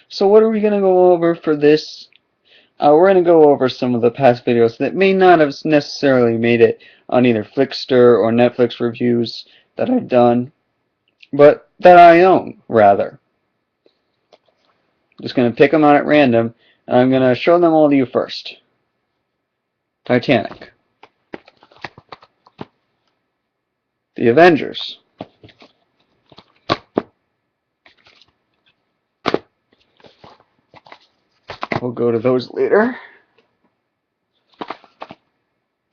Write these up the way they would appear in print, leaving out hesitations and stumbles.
So what are we going to go over for this? We're going to go over some of the past videos that may not have necessarily made it on either Flickster or Netflix reviews that I've done, but that I own, rather. Just going to pick them out at random, and I'm going to show them all to you first. Titanic. The Avengers. We'll go to those later.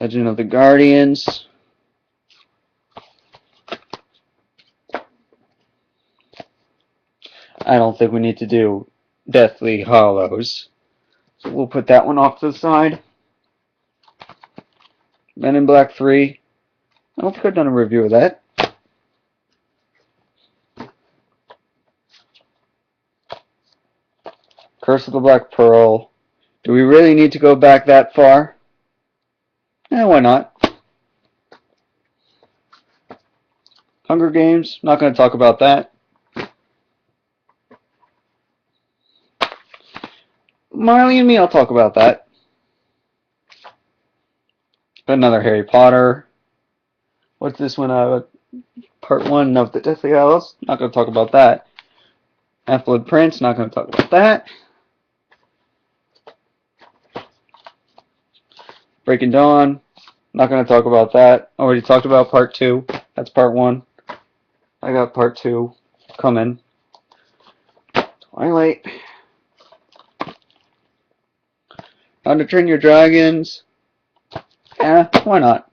Legend of the Guardians. I don't think we need to do Deathly Hallows, so we'll put that one off to the side. Men in Black 3. I don't think I've done a review of that. Curse of the Black Pearl. Do we really need to go back that far? Why not? Hunger Games. Not going to talk about that. Marley and Me, I'll talk about that. Another Harry Potter. What's this one? Part 1 of the Deathly Hallows. Not going to talk about that. Half-Blood Prince. Not going to talk about that. Breaking Dawn. Not going to talk about that. Already talked about Part 2. That's Part 1. I got Part 2 coming. Twilight. How to Train Your Dragons. Yeah, why not?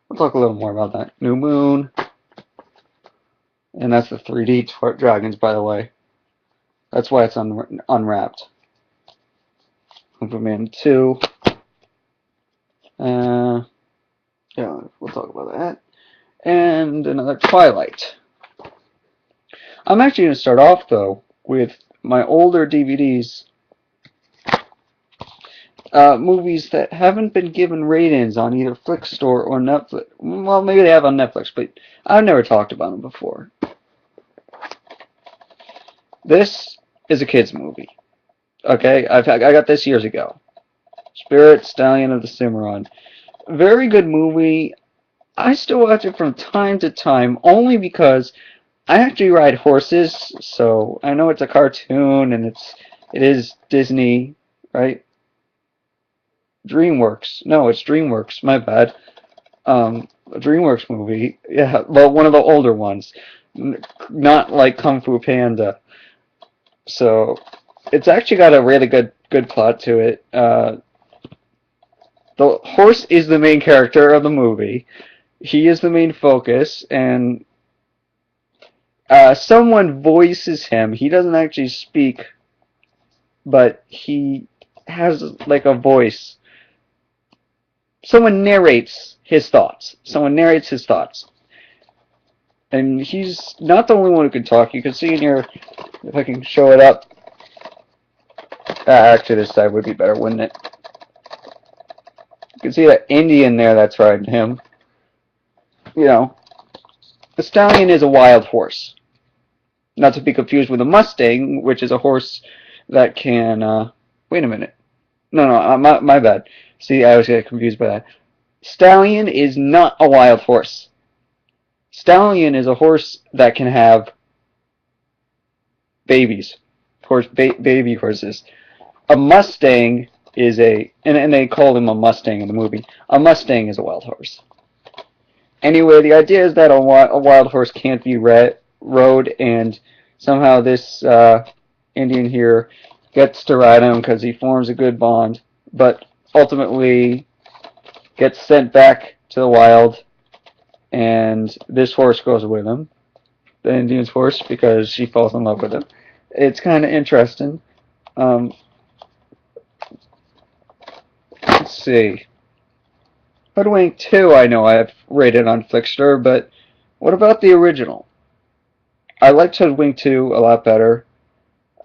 We'll talk a little more about that. New Moon. And that's the 3D dragons, by the way. That's why it's unwrapped. Kung Fu Man 2. Yeah, we'll talk about that. And another Twilight. I'm actually going to start off, though, with my older DVDs. Movies that haven't been given ratings on either Flickstore or Netflix. Well, maybe they have on Netflix, but I've never talked about them before. This is a kids movie. Okay, I got this years ago. Spirit, Stallion of the Cimarron. Very good movie. I still watch it from time to time, only because I actually ride horses, so I know it's a cartoon and it is Disney, right? DreamWorks. No, it's DreamWorks. My bad. A DreamWorks movie. Yeah, well, one of the older ones, not like Kung Fu Panda. So it's actually got a really good plot to it. The horse is the main character of the movie. He is the main focus, and someone voices him. He doesn't actually speak, but he has like a voice. Someone narrates his thoughts. And he's not the only one who can talk. You can see in here, if I can show it up. Actually, this side would be better, wouldn't it? You can see that Indian there that's riding him. You know, the Stallion is a wild horse. Not to be confused with a Mustang, which is a horse that can, wait a minute. No, my bad. See, I always get confused by that. Stallion is not a wild horse. Stallion is a horse that can have babies. Baby horses. A Mustang is and they call him a Mustang in the movie. A Mustang is a wild horse. Anyway, the idea is that a wild horse can't be rode, and somehow this Indian here gets to ride him because he forms a good bond, but ultimately gets sent back to the wild, and this horse goes with him, the Indian's horse, because she falls in love with him. It's kind of interesting. Let's see. Hoodwink 2, I know I've rated on Flickster, but what about the original? I liked Hoodwink 2 a lot better.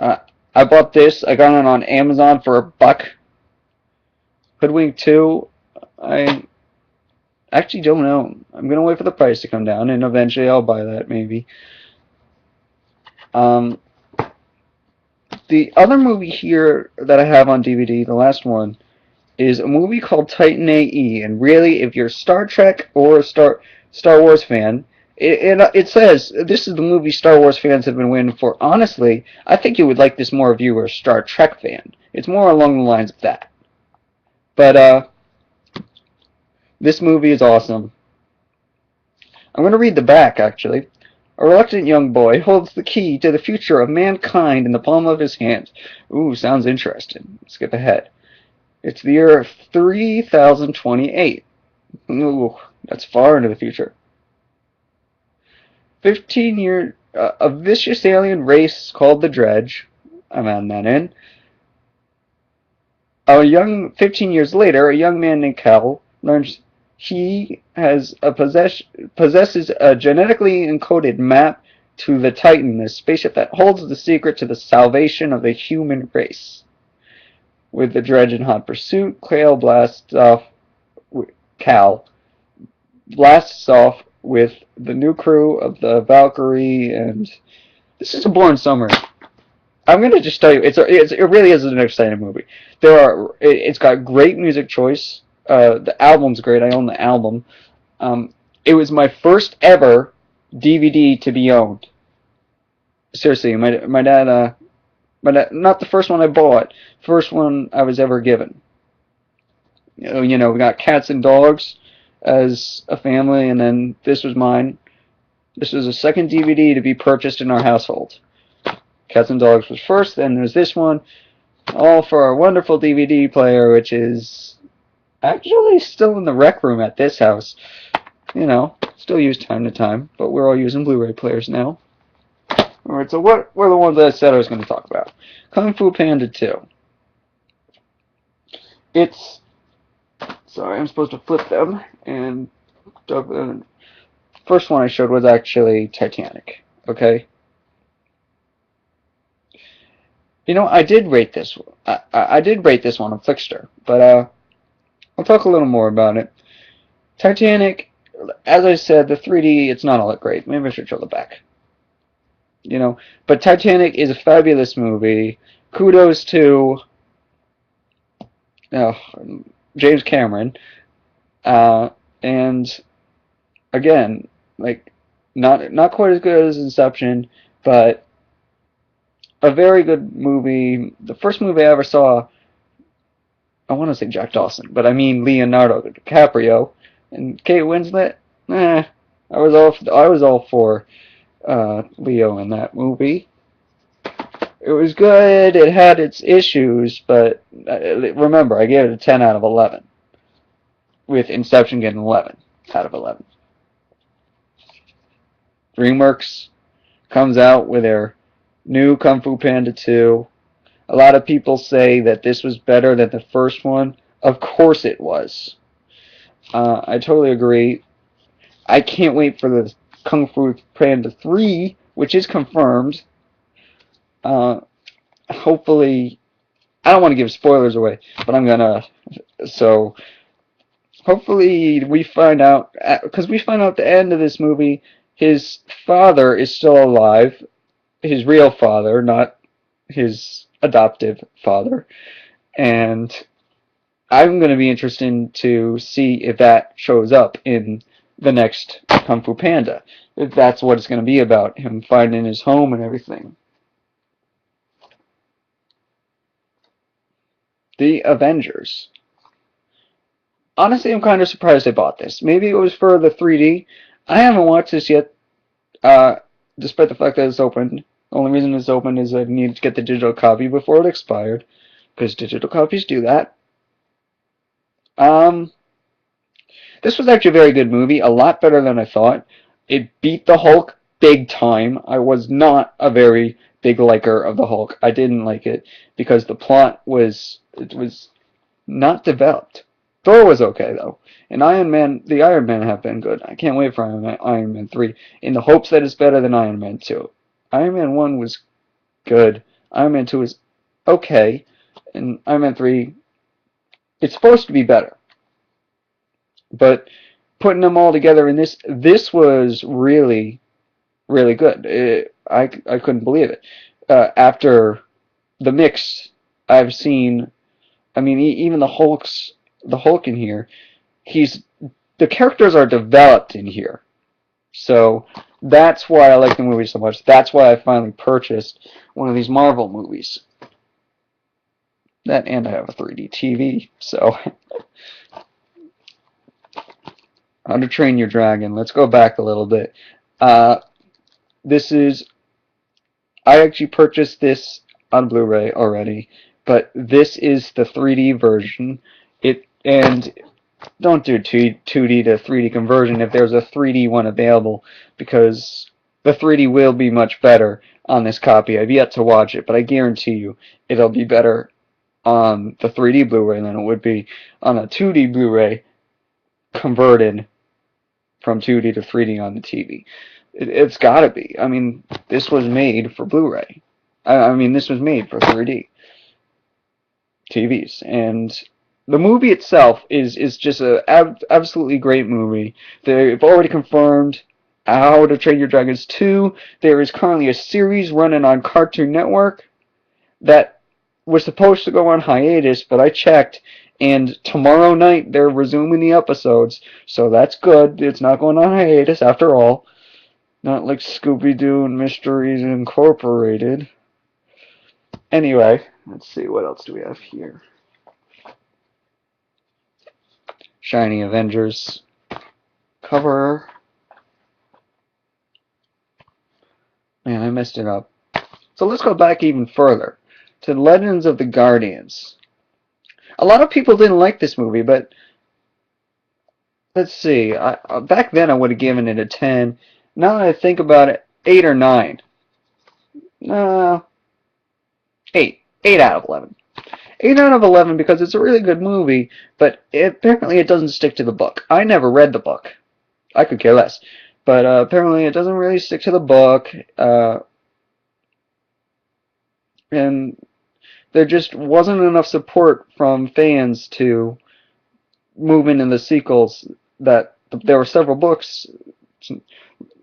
I bought this. I got it on Amazon for $1. Hoodwink 2, I actually don't know. I'm going to wait for the price to come down, and eventually I'll buy that, maybe. The other movie here that I have on DVD, the last one, is a movie called Titan AE. And really, if you're a Star Trek or a Star Wars fan, it says this is the movie Star Wars fans have been waiting for. Honestly, I think you would like this more if you were a Star Trek fan. It's more along the lines of that. But this movie is awesome. I'm going to read the back, actually. A reluctant young boy holds the key to the future of mankind in the palm of his hand. Ooh, sounds interesting. Skip ahead. It's the year 3028. Ooh, that's far into the future. 15-year, a vicious alien race called the Dredge. I'm adding that in. 15 years later, a young man named Cal learns he possesses a genetically encoded map to the Titan, a spaceship that holds the secret to the salvation of the human race. With the Dredge in hot pursuit, Cal blasts off with the new crew of the Valkyrie, and this is a boring summary. I'm gonna just tell you, it really is an exciting movie. It's got great music choice. The album's great. I own the album. It was my first ever DVD to be owned. Seriously, my dad, not the first one I bought, first one I was ever given. We got cats and dogs as a family, and then this was mine. This was a second DVD to be purchased in our household. Cats and Dogs was first, then there's this one, all for our wonderful DVD player, which is actually still in the rec room at this house. Still used time to time, but we're all using Blu-ray players now. Alright, so what were the ones that I said I was going to talk about? Kung Fu Panda 2. Sorry, I'm supposed to flip them, and the first one I showed was actually Titanic, okay? I did rate this. I did rate this one on Flickster, but I'll talk a little more about it. Titanic, as I said, the 3D, it's not all that great. Maybe I should show the back. But Titanic is a fabulous movie. Kudos to James Cameron, and again, not quite as good as Inception, but a very good movie. The first movie I ever saw, I want to say Jack Dawson, but I mean Leonardo DiCaprio and Kate Winslet. I was all for Leo in that movie. It was good. It had its issues, but remember, I gave it a 10 out of 11, with Inception getting 11 out of 11. DreamWorks comes out with their new Kung Fu Panda 2. A lot of people say that this was better than the first one. Of course it was. I totally agree. I can't wait for the Kung Fu Panda 3, which is confirmed. Hopefully, I don't want to give spoilers away, but I'm gonna. So, hopefully we find out, because we find out at the end of this movie, his father is still alive. His real father, not his adoptive father. And I'm going to be interested to see if that shows up in the next Kung Fu Panda. If that's what it's going to be about, him finding his home and everything. The Avengers. Honestly, I'm kind of surprised I bought this. Maybe it was for the 3D. I haven't watched this yet, despite the fact that it's open. The only reason it's open is I need to get the digital copy before it expired, because digital copies do that. This was actually a very good movie, a lot better than I thought. It beat the Hulk big time. I was not a very big liker of the Hulk. I didn't like it because the plot was not developed. Thor was okay though, and the Iron Man have been good. I can't wait for Iron Man 3 in the hopes that it's better than Iron Man 2. Iron Man 1 was good. Iron Man 2 is okay, and Iron Man 3, it's supposed to be better. But putting them all together in this was really, really good. I couldn't believe it. After the mix I've seen. I mean, even the Hulk in here, he's the characters are developed in here. So that's why I like the movie so much. That's why I finally purchased one of these Marvel movies. That, and I have a 3D TV, so How to Train Your Dragon. Let's go back a little bit. This is I actually purchased this on Blu-ray already, but this is the 3D version. And don't do 2D to 3D conversion if there's a 3D one available, because the 3D will be much better on this copy. I've yet to watch it, but I guarantee you it'll be better on the 3D Blu-ray than it would be on a 2D Blu-ray converted from 2D to 3D on the TV. It's got to be. I mean, this was made for Blu-ray. I mean, this was made for 3D TVs, and the movie itself is just a absolutely great movie. They've already confirmed How to Train Your Dragons 2. There is currently a series running on Cartoon Network that was supposed to go on hiatus, but I checked, and tomorrow night they're resuming the episodes, so that's good. It's not going on hiatus after all. Not like Scooby-Doo and Mysteries Incorporated. Anyway, let's see, what else do we have here? Shiny Avengers cover. Man, I messed it up. So let's go back even further to Legends of the Guardians. A lot of people didn't like this movie, but let's see. Back then I would have given it a 10. Now that I think about it, 8 or 9. 8. 8 out of 11. 8 out of 11 because it's a really good movie, but apparently it doesn't stick to the book. I never read the book. I could care less. But apparently it doesn't really stick to the book. And there just wasn't enough support from fans to move into the sequels. That there were several books.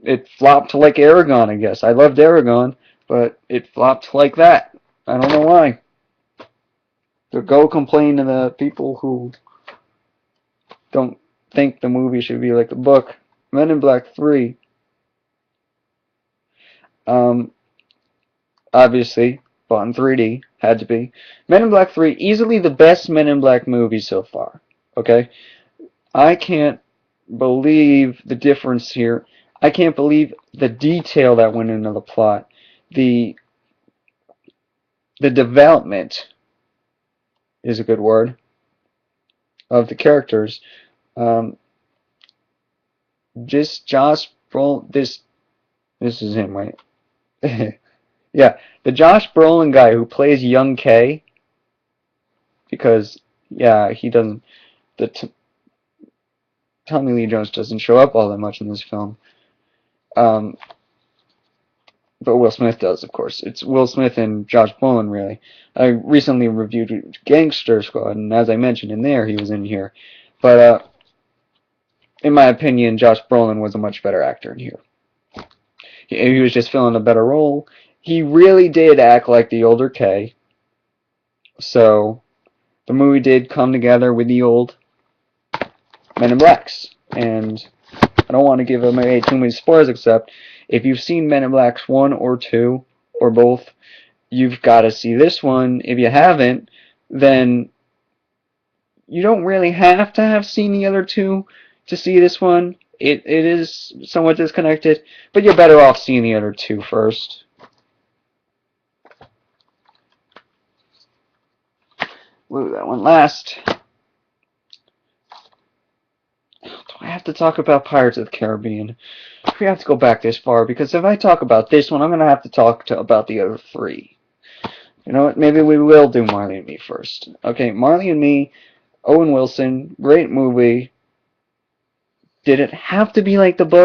It flopped like Aragon, I guess. I loved Aragon, but it flopped like that. I don't know why. So go complain to the people who don't think the movie should be like the book. Men in Black 3. Obviously, bought in 3D. Had to be. Men in Black 3, easily the best Men in Black movie so far. Okay? I can't believe the difference here. I can't believe the detail that went into the plot. The development is a good word of the characters. Just Josh Brolin. This is him, right? Yeah, the Josh Brolin guy who plays Young K. Because yeah, he doesn't. Tommy Lee Jones doesn't show up all that much in this film. But Will Smith does, of course. It's Will Smith and Josh Brolin, really. I recently reviewed Gangster Squad, and as I mentioned in there, he was in here. But in my opinion, Josh Brolin was a much better actor in here. He was just filling a better role. He really did act like the older K. So the movie did come together with the old Men in Blacks. And I don't want to give away too many spoilers, except if you've seen Men in Blacks 1 or 2, or both, you've got to see this one. If you haven't, then you don't really have to have seen the other two to see this one. It is somewhat disconnected, but you're better off seeing the other two first. We'll do that one last. Do I have to talk about Pirates of the Caribbean? We have to go back this far, because if I talk about this one, I'm going to have to talk about the other three. You know what? Maybe we will do Marley and Me first. Okay, Marley and Me, Owen Wilson, great movie. Did it have to be like the book?